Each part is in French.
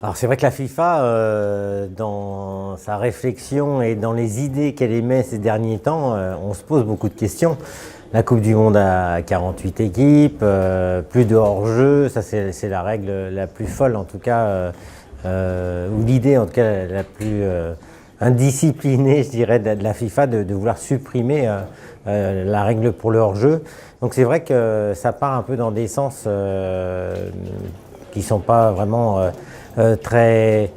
Alors c'est vrai que la FIFA, dans sa réflexion et dans les idées qu'elle émet ces derniers temps, on se pose beaucoup de questions. La Coupe du Monde a 48 équipes, plus de hors-jeu, ça c'est la règle la plus folle en tout cas, ou l'idée en tout cas la plus indisciplinée, je dirais, de la FIFA de vouloir supprimer la règle pour le hors-jeu. Donc c'est vrai que ça part un peu dans des sens qui ne sont pas vraiment très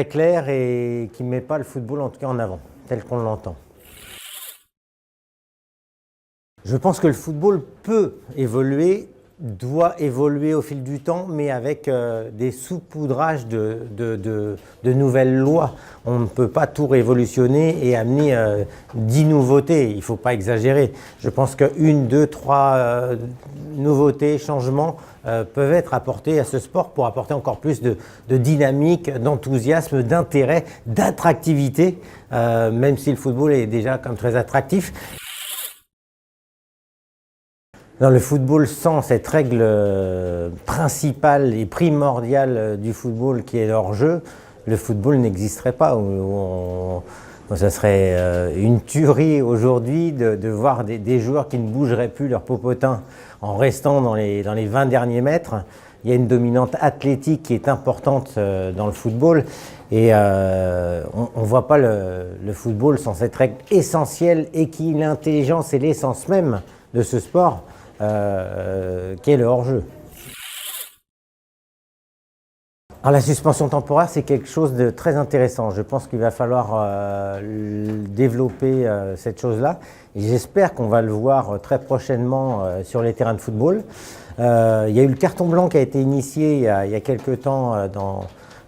clair et qui ne met pas le football en tout cas en avant, tel qu'on l'entend. Je pense que le football peut évoluer, doit évoluer au fil du temps, mais avec des saupoudrages de nouvelles lois. On ne peut pas tout révolutionner et amener 10 nouveautés, il ne faut pas exagérer. Je pense qu'une, deux, trois nouveautés, changements peuvent être apportés à ce sport pour apporter encore plus de dynamique, d'enthousiasme, d'intérêt, d'attractivité, même si le football est déjà comme très attractif. Dans le football, sans cette règle principale et primordiale du football qui est hors-jeu, le football n'existerait pas. Ça serait une tuerie aujourd'hui de voir des joueurs qui ne bougeraient plus leur popotin en restant dans les 20 derniers mètres. Il y a une dominante athlétique qui est importante dans le football et on ne voit pas le football sans cette règle essentielle et qui est l'intelligence et l'essence même de ce sport. Qui est le hors-jeu. Alors la suspension temporaire, c'est quelque chose de très intéressant. Je pense qu'il va falloir développer cette chose-là. Et j'espère qu'on va le voir très prochainement sur les terrains de football. Il y a eu le carton blanc qui a été initié il y a quelques temps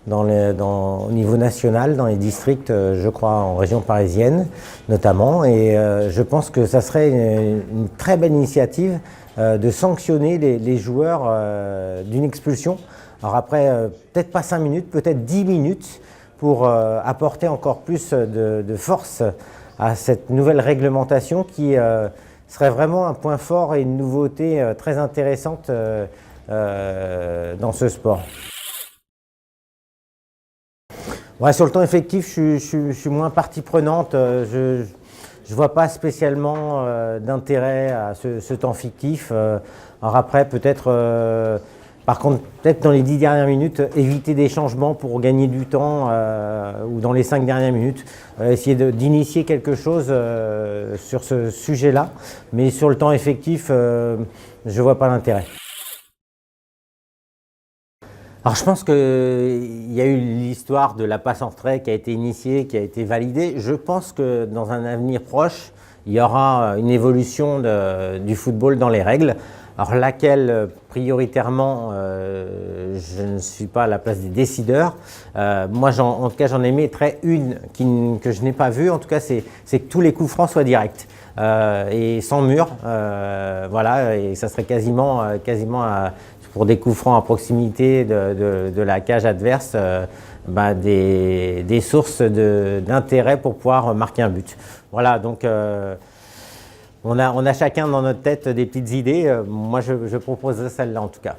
au niveau national, dans les districts, je crois, en région parisienne notamment. Et je pense que ça serait une très belle initiative de sanctionner les joueurs d'une expulsion. Alors après, peut-être pas 5 minutes, peut-être 10 minutes pour apporter encore plus de force à cette nouvelle réglementation qui serait vraiment un point fort et une nouveauté très intéressante dans ce sport. Ouais, sur le temps effectif, je suis moins partie prenante. Je ne vois pas spécialement d'intérêt à ce temps fictif. Alors après, peut-être, par contre, peut-être dans les 10 dernières minutes, éviter des changements pour gagner du temps ou dans les 5 dernières minutes, essayer d'initier quelque chose sur ce sujet-là. Mais sur le temps effectif, je ne vois pas l'intérêt. Alors je pense qu'il y a eu l'histoire de la passe en retrait qui a été initiée, qui a été validée. Je pense que dans un avenir proche, il y aura une évolution du football dans les règles. Alors laquelle prioritairement, je ne suis pas à la place des décideurs. Moi, en tout cas, j'en émettrais une que je n'ai pas vue. En tout cas, c'est que tous les coups francs soient directs et sans mur. Voilà, et ça serait quasiment pour des coups francs à proximité de la cage adverse, des sources d'intérêt pour pouvoir marquer un but. Voilà, donc on a chacun dans notre tête des petites idées. Moi, je propose celle-là en tout cas.